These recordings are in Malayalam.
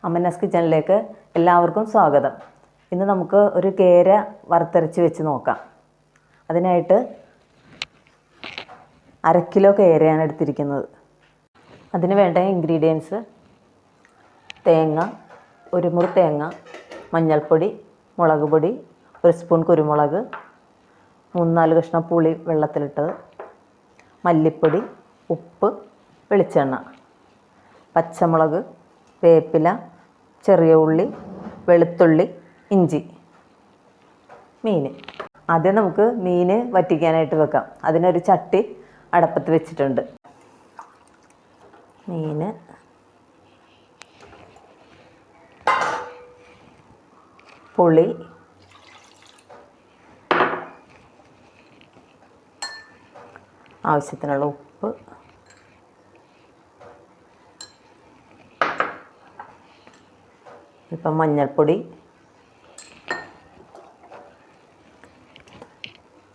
അമ്മന്നാസ് കിച്ചണിലേക്ക് എല്ലാവർക്കും സ്വാഗതം. ഇന്ന് നമുക്ക് ഒരു കേര വറുത്തരച്ച് വെച്ച് നോക്കാം. അതിനായിട്ട് 1/2 കിലോ കേരയാണ് എടുത്തിരിക്കുന്നത്. അതിന് വേണ്ട ഇൻഗ്രീഡിയൻസ്: തേങ്ങ, 1 മുറി തേങ്ങ, മഞ്ഞൾപ്പൊടി, മുളക് പൊടി, 1 സ്പൂൺ കുരുമുളക്, 3-4 കഷ്ണം പുളി വെള്ളത്തിലിട്ടത്, മല്ലിപ്പൊടി, ഉപ്പ്, വെളിച്ചെണ്ണ, പച്ചമുളക്, വേപ്പില, ചെറിയ ഉള്ളി, വെളുത്തുള്ളി, ഇഞ്ചി, മീൻ. ആദ്യം നമുക്ക് മീൻ വറ്റിക്കാനായിട്ട് വെക്കാം. അതിനൊരു ചട്ടി അടപ്പത്ത് വെച്ചിട്ടുണ്ട്. മീൻ, പുളി, ആവശ്യത്തിനുള്ള ഉപ്പ്, ഇപ്പം മഞ്ഞൾപ്പൊടി,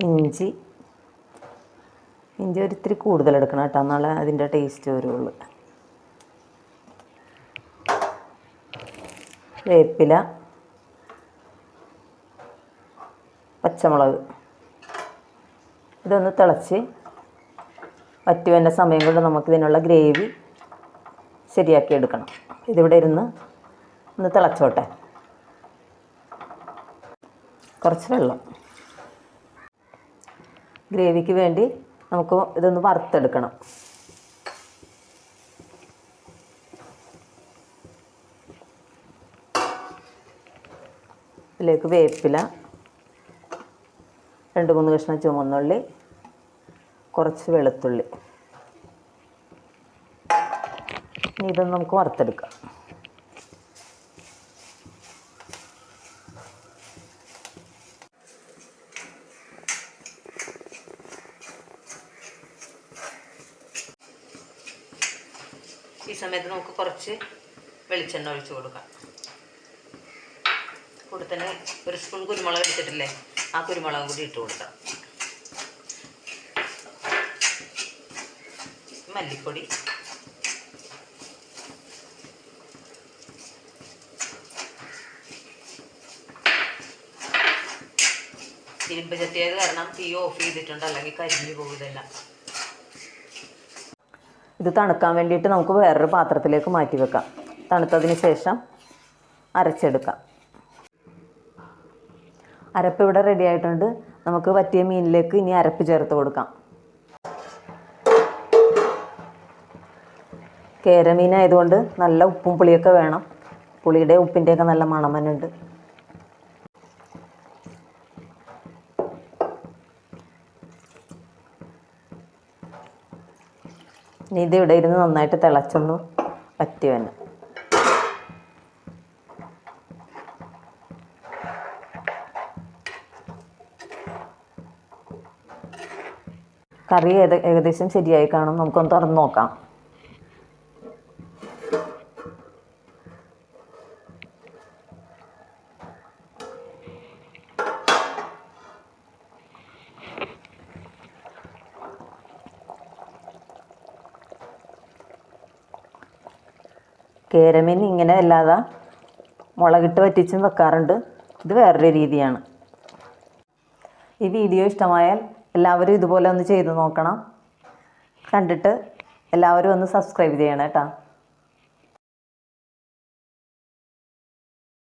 ഇഞ്ചി ഒരിത്തിരി കൂടുതൽ എടുക്കണം കേട്ടോ, എന്നാലേ അതിൻ്റെ ടേസ്റ്റ് വരുള്ളൂ. വേപ്പില, പച്ചമുളക്. ഇതൊന്ന് തിളച്ച് വറ്റി വരുന്ന സമയം കൊണ്ട് നമുക്കിതിനുള്ള ഗ്രേവി ശരിയാക്കി എടുക്കണം. ഇതിവിടെ ഇരുന്ന് ഒന്ന് തിളച്ചോട്ടെ. കുറച്ച് വെള്ളം. ഗ്രേവിക്ക് വേണ്ടി നമുക്ക് ഇതൊന്ന് വറുത്തെടുക്കണം. ഇതിലേക്ക് വേപ്പില, 2-3 കഷ്ണം ചുവന്നുള്ളി, കുറച്ച് വെളുത്തുള്ളി. ഇനി ഇതൊന്ന് നമുക്ക് വറുത്തെടുക്കാം. ഈ സമയത്ത് നമുക്ക് കുറച്ച് വെളിച്ചെണ്ണ ഒഴിച്ച് കൊടുക്കാം. കൂടെ തന്നെ 1 സ്പൂൺ കുരുമുളക് എടുത്തിട്ടില്ലേ, ആ കുരുമുളകും കൂടി ഇട്ട് കൊടുക്കാം. മല്ലിപ്പൊടി, ഇരുമ്പ് ചട്ടിയായത് കാരണം തീ ഓഫ് ചെയ്തിട്ടുണ്ട്, അല്ലെങ്കിൽ കരിഞ്ഞു പോകുന്നില്ല. ഇത് തണുക്കാൻ വേണ്ടിയിട്ട് നമുക്ക് വേറൊരു പാത്രത്തിലേക്ക് മാറ്റി വെക്കാം. തണുത്തതിന് ശേഷം അരച്ചെടുക്കാം. അരപ്പ് ഇവിടെ റെഡി ആയിട്ടുണ്ട്. നമുക്ക് വറ്റിയ മീനിലേക്ക് ഇനി അരപ്പ് ചേർത്ത് കൊടുക്കാം. കേരമീൻ ആയതുകൊണ്ട് നല്ല ഉപ്പും പുളിയൊക്കെ വേണം. പുളിയുടെ ഉപ്പിൻ്റെയൊക്കെ നല്ല മണം തന്നെയുണ്ട്. ഇനി ഇത് ഇവിടെ ഇരുന്ന് നന്നായിട്ട് തിളച്ചൊന്ന് വറ്റി വന്നെ. കറി ഏകദേശം ശരിയായി കാണും. നമുക്കൊന്ന് തുറന്ന് നോക്കാം. കേരമീൻ ഇങ്ങനെ അല്ലാതെ മുളകിട്ട് വറ്റിച്ചും വെക്കാറുണ്ട്. ഇത് വേറൊരു രീതിയാണ്. ഈ വീഡിയോ ഇഷ്ടമായാൽ എല്ലാവരും ഇതുപോലെ ഒന്ന് ചെയ്ത് നോക്കണം. കണ്ടിട്ട് എല്ലാവരും ഒന്ന് സബ്സ്ക്രൈബ് ചെയ്യണം കേട്ടോ.